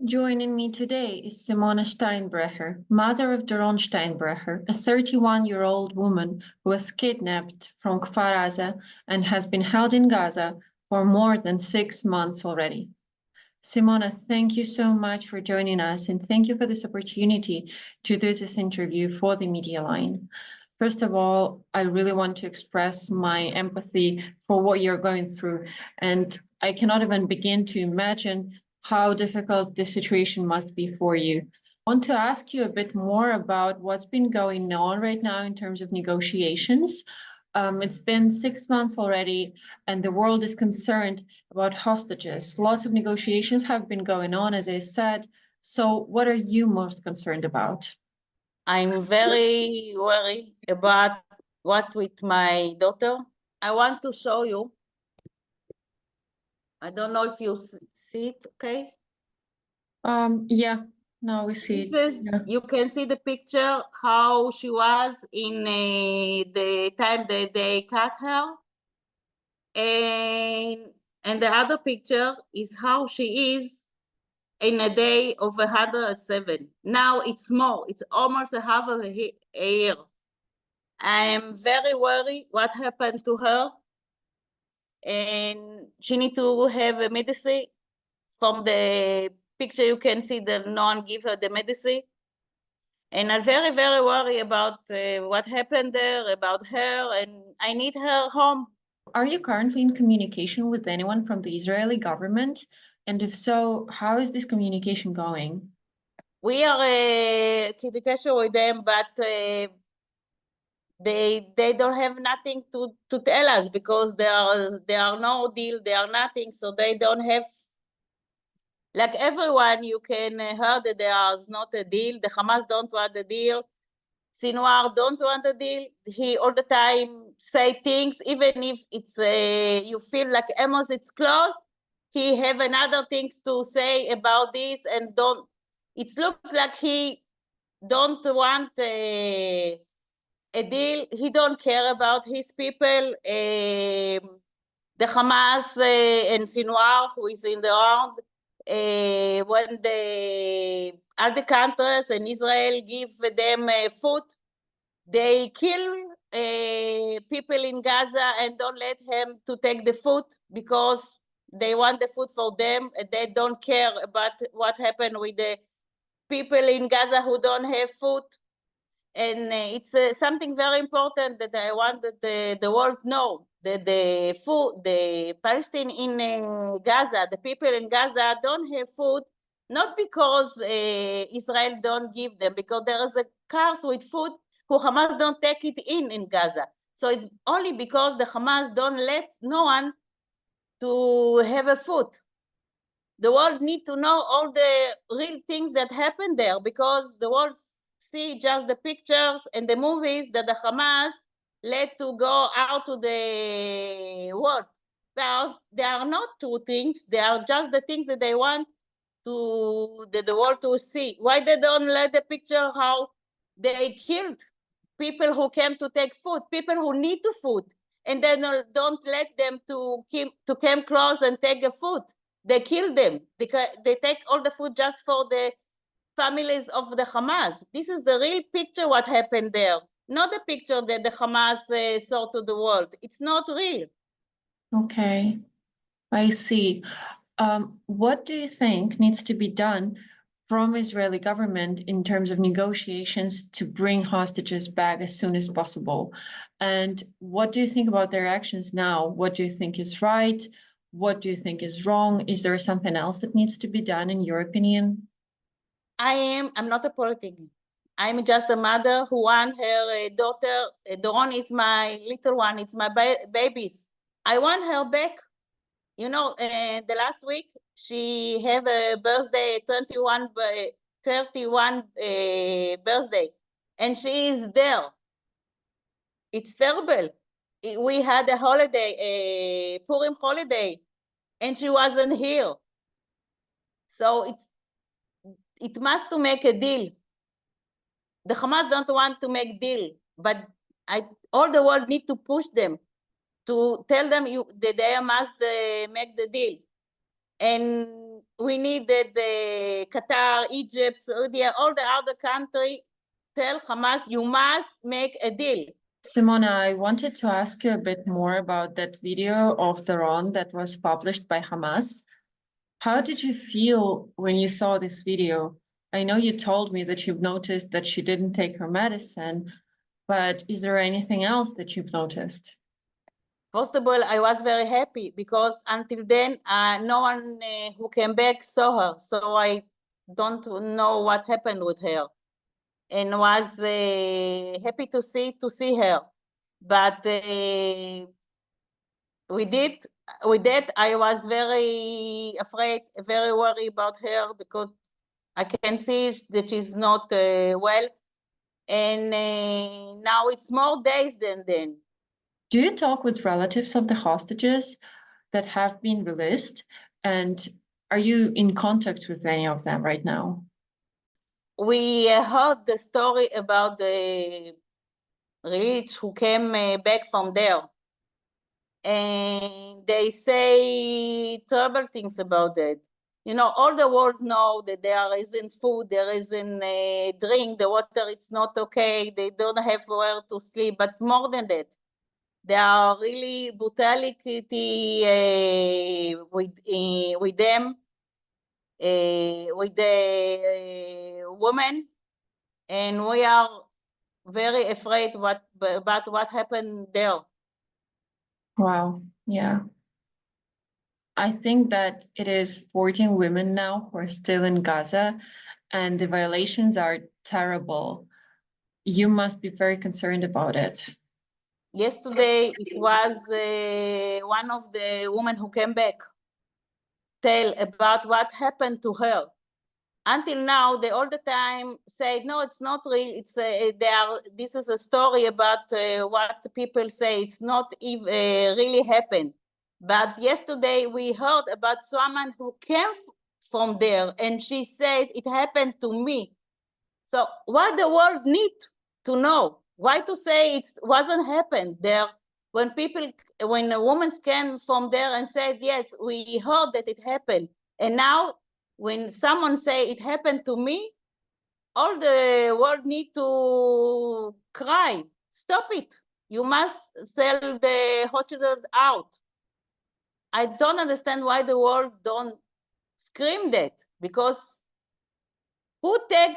Joining me today is Simona Steinbrecher, mother of Doron Steinbrecher, a 31-year-old woman who was kidnapped from Kfar Aza and has been held in Gaza for more than 6 months already. Simona, thank you so much for joining us, and thank you for this opportunity to do this interview for the Media Line. First of all, I really want to express my empathy for what you're going through, and I cannot even begin to imagine how difficult this situation must be for you. I want to ask you a bit more about what's been going on right now in terms of negotiations. It's been 6 months already, and the world is concerned about hostages. Lots of negotiations have been going on, as I said. So what are you most concerned about? I'm very worried about what with my daughter. I want to show you. I don't know if you see it, okay? Yeah, now we see This is, yeah. you can see the picture, how she was in the time that they cut her. And the other picture is how she is in a day of 107. Now it's more, it's almost a half of a year. I am very worried what happened to her. And she need to have a medicine. From the picture, you can see that no one give her the medicine. And I'm very, very worried about what happened there, about her, and I need her home. Are you currently in communication with anyone from the Israeli government? And if so, how is this communication going? We are communication with them, but they don't have nothing to tell us because there are no deal, there are nothing, so they don't have. Like everyone, you can hear that there is not a deal. The Hamas don't want a deal. Sinwar don't want a deal. He all the time say things, even if it's you feel like Amos it's closed. He have another things to say about this and don't. It looks like he don't want a deal. He don't care about his people. The Hamas and Sinwar, who is in the round, when other countries and Israel give them food, they kill people in Gaza and don't let them to take the food because they want the food for them. And they don't care about what happened with the people in Gaza who don't have food. And it's something very important that I want that the world know that the food, the Palestine in Gaza, the people in Gaza don't have food, not because Israel don't give them, because there is a cars with food who Hamas don't take it in Gaza. So it's only because the Hamas don't let no one to have a food. The world need to know all the real things that happen there because the world see just the pictures and the movies that the Hamas let to go out to the world. They are not two things. They are just the things that they want to the world to see. Why they don't let the picture how they killed people who came to take food, people who need the food, and then don't let them to come close and take the food. They kill them because they take all the food just for the families of the Hamas. This is the real picture what happened there, not the picture that the Hamas saw to the world. It's not real. Okay, I see. What do you think needs to be done from Israeli government in terms of negotiations to bring hostages back as soon as possible? And what do you think about their actions now? What do you think is right? What do you think is wrong? Is there something else that needs to be done in your opinion? I'm not a politician. I'm just a mother who want her daughter. Doron is my little one. It's my babies. I want her back. You know, the last week she have a birthday, 31 birthday, and she is there. It's terrible. We had a holiday, a Purim holiday, and she wasn't here. So it must to make a deal. The Hamas don't want to make deal, but all the world need to push them to tell them that they must make the deal. and we needed Qatar, Egypt, Saudi, all the other countries tell Hamas, you must make a deal. Simona, I wanted to ask you a bit more about that video of Daron that was published by Hamas. How did you feel when you saw this video? I know you told me that you've noticed that she didn't take her medicine, but is there anything else that you've noticed? First of all, I was very happy because until then, no one who came back saw her. So I don't know what happened with her, and was happy to see her. But with that, I was very afraid, very worried about her because I can see that she's not well. And now it's more days than then. Do you talk with relatives of the hostages that have been released? And are you in contact with any of them right now? We heard the story about the rich who came back from there. And they say terrible things about that. You know, all the world know that there isn't food, there isn't drink, the water, it's not okay, they don't have where to sleep, but more than that, there are really brutality with them, with the women, and we are very afraid about what happened there. Wow, yeah. I think that it is 14 women now who are still in Gaza, and the violations are terrible. You must be very concerned about it. Yesterday, it was one of the women who came back tell about what happened to her. Until now, they all the time say, no, it's not real. It's this is a story about what people say. It's not even really happened. But yesterday, we heard about someone who came from there, and she said, it happened to me. So what the world need to know? Why to say it wasn't happened there? When a woman came from there and said, yes, we heard that it happened. And now when someone say it happened to me, all the world need to cry. Stop it. You must sell the hostages out. I don't understand why the world don't scream that, because who take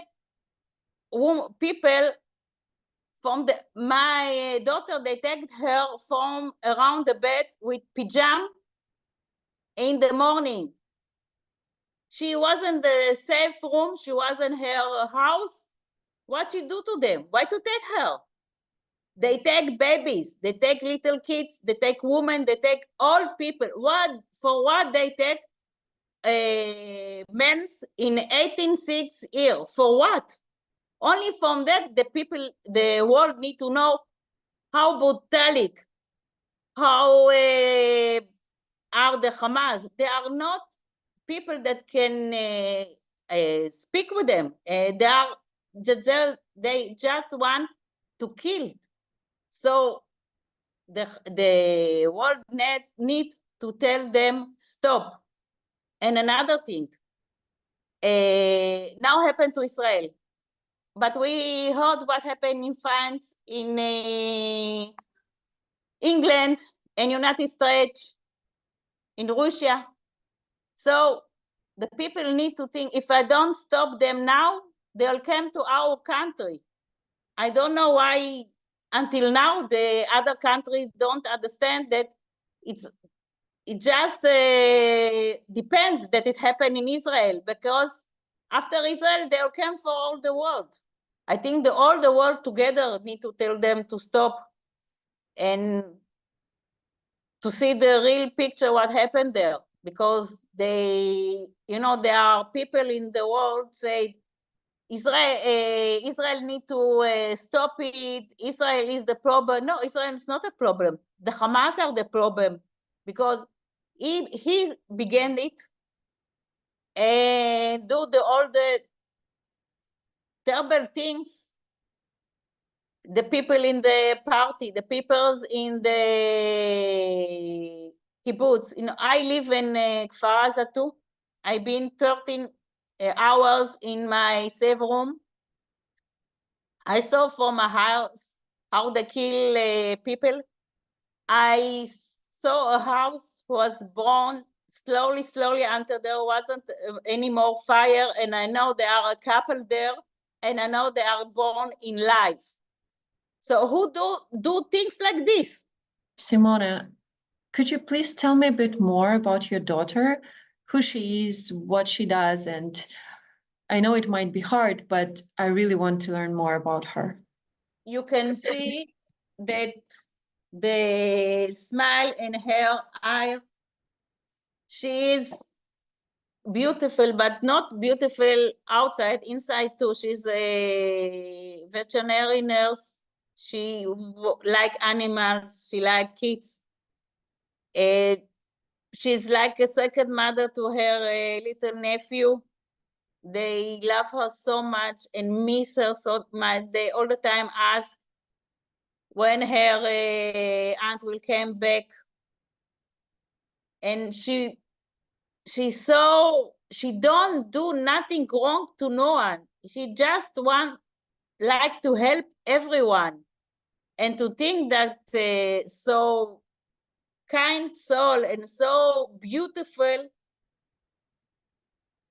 people from my daughter, they take her from around the bed with pajama in the morning. She was in the safe room. She was in her house. What she do to them? Why to take her? They take babies. They take little kids. They take women. They take all people. For what they take men in 1806 year? For what? Only from that, the world need to know how brutalic, how are the Hamas. They are not people that can speak with them. They just want to kill. So the world need to tell them stop. And another thing, now happened to Israel. But we heard what happened in France, in England, in United States, in Russia. So the people need to think, if I don't stop them now, they'll come to our country. I don't know why until now the other countries don't understand that it just depends that it happened in Israel, because after Israel, they'll come for all the world. I think all the world together need to tell them to stop and to see the real picture what happened there, because there are people in the world say Israel need to stop it. Israel is the problem. No, Israel is not a problem. The Hamas are the problem, because he began it and do all the terrible things. The people in the party, the people in kibbutz. I live in Kfar Aza too. I've been 13 hours in my safe room. I saw from my house how they kill people. I saw a house was burned slowly until there wasn't any more fire. And I know there are a couple there, and I know they are born in life. So who do things like this? Simona, could you please tell me a bit more about your daughter, who she is, what she does, and I know it might be hard, but I really want to learn more about her. You can see that the smile in her eye, she is beautiful, but not beautiful outside, inside too. She's a veterinary nurse. She like animals, she like kids. She's like a second mother to her little nephew. They love her so much and miss her so much. They all the time ask when her aunt will come back. And she don't do nothing wrong to no one. She just like to help everyone. And to think that so kind soul and so beautiful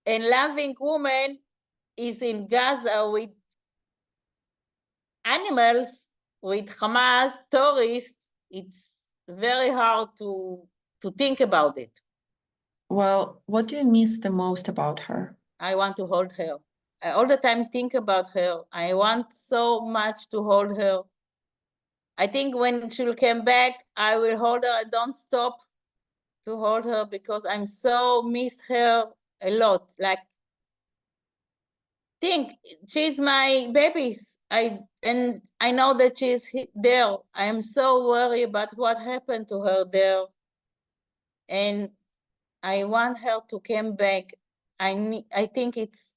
and loving woman is in Gaza with animals, with Hamas, tourists, it's very hard to think about it. Well, what do you miss the most about her? I want to hold her. I all the time think about her. I want so much to hold her. I think when she'll come back, I will hold her. I don't stop to hold her because I'm so miss her a lot. Like, think she's my babies. And I know that she's there. I am so worried about what happened to her there. And I want her to come back. I think it's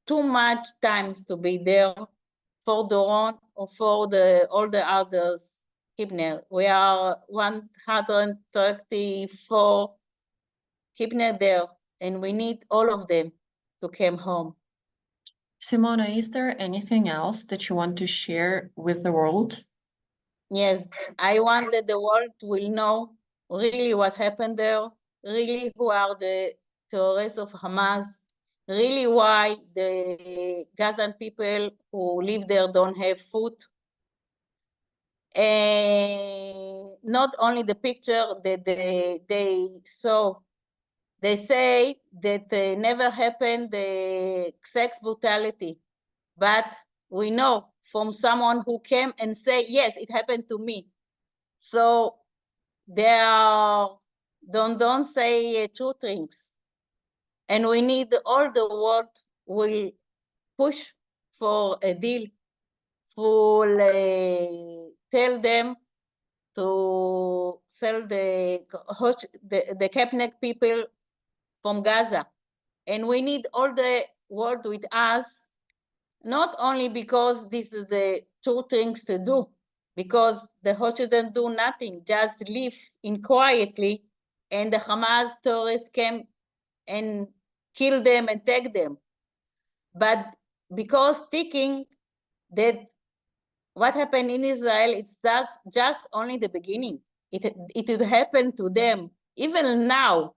too much times to be there for Doron or for all the others. Kibner. We are 134 Kibner there, and we need all of them to come home. Simona, is there anything else that you want to share with the world? Yes, I want that the world will know really what happened there, really who are the terrorists of Hamas, really why the Gazan people who live there don't have food. And not only the picture that they saw, they say that never happened the sex brutality, but we know from someone who came and say, yes, it happened to me. So they don't say two things. And we need all the world will push for a deal, will tell them to sell the Kepnek people from Gaza. And we need all the world with us, not only because this is the two things to do, because the Houthi didn't do nothing, just live in quietly, and the Hamas terrorists came and kill them and take them. But because thinking that what happened in Israel, it's just only the beginning. It would happen to them. Even now,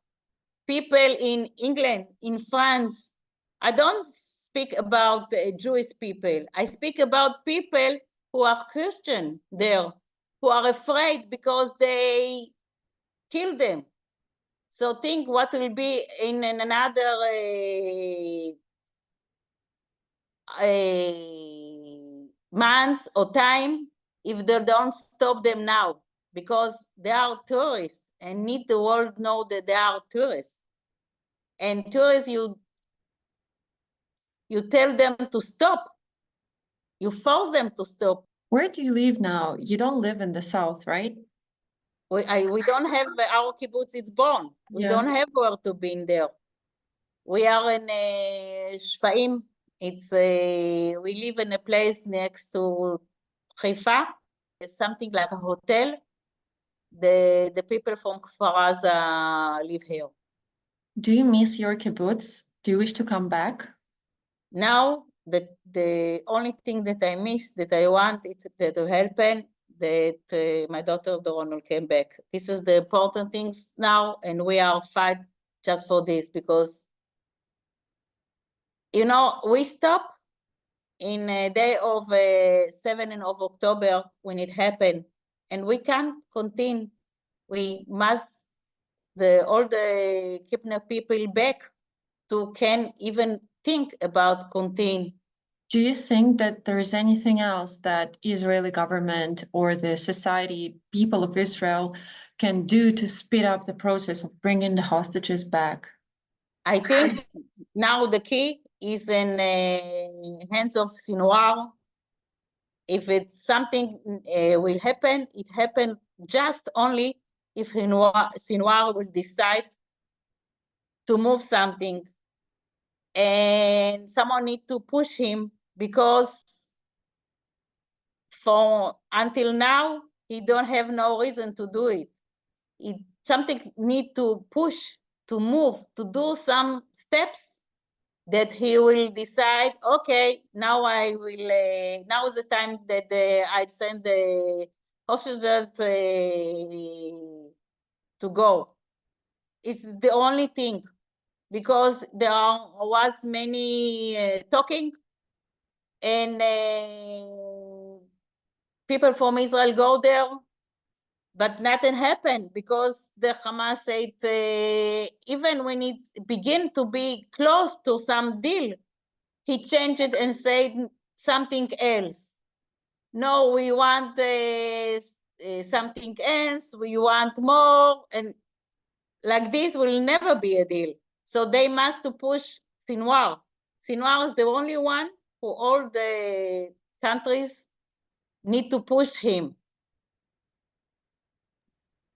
people in England, in France, I don't speak about Jewish people. I speak about people who are Christian there, who are afraid because they kill them. So think what will be in another month or time if they don't stop them now, because they are tourists and need the world know that they are tourists. And tourists, you tell them to stop. You force them to stop. Where do you live now? You don't live in the south, right? We don't have our kibbutz, it's born. We don't have where to be in there. We are in Shfaim. It's we live in a place next to Haifa. It's something like a hotel. the people from Kfar Aza live here. Do you miss your kibbutz? Do you wish to come back? Now, the only thing that I miss, that I want, is to happen that my daughter Doron will come back. This is the important things now, and we are fight just for this, because, you know, we stop in a day of 7th of October when it happened, and we can't continue. We must all the kidnapped people back to can even think about continue. Do you think that there is anything else that Israeli government or the society, people of Israel, can do to speed up the process of bringing the hostages back? I think now the key is in hands of Sinwar. If it's something will happen, it happen just only if Sinwar will decide to move something, and someone need to push him, because until now he don't have no reason to do it. Something need to push, to move, to do some steps that he will decide, okay, now I will, now is the time that I send the hostages to go. It's the only thing, because there was many talking, and people from Israel go there, but nothing happened, because the Hamas said, even when it began to be close to some deal, he changed it and said something else. No, we want something else, we want more, and like this will never be a deal. So they must push Sinwar. Sinwar is the only one who all the countries need to push him.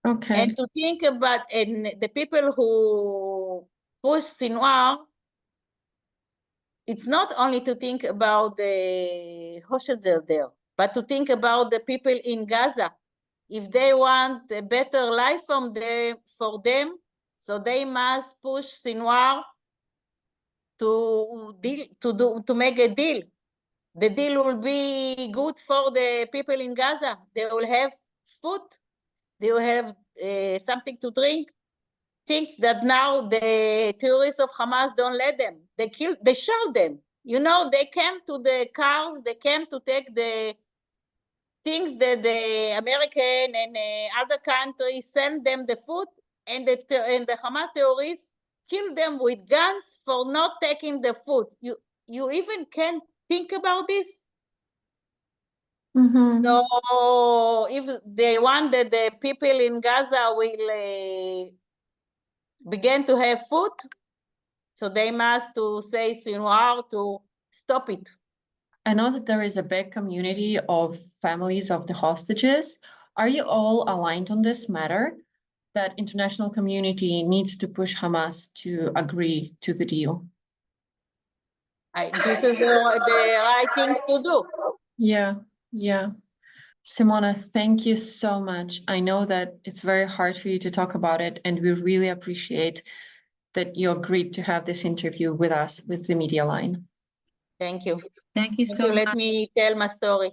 Okay. And to think about, and the people who push Sinwar, it's not only to think about the hostages there, but to think about the people in Gaza. If they want a better life for them, so they must push Sinwar to make a deal. The deal will be good for the people in Gaza. They will have food. They will have something to drink. Things that now the terrorists of Hamas don't let them. They shot them. You know, they came to the cars, they came to take the things that the American and other countries send them the food, and the Hamas terrorists kill them with guns for not taking the food. You even can't think about this. Mhm. So if they want that the people in Gaza will begin to have food, so they must to say Sinwar to stop it. I know that there is a big community of families of the hostages. Are you all aligned on this matter, that international community needs to push Hamas to agree to the deal? This is the right things to do. Yeah. Simona, thank you so much. I know that it's very hard for you to talk about it, and we really appreciate that you agreed to have this interview with us, with the Media Line. Thank you. Thank you so much. Let me tell my story.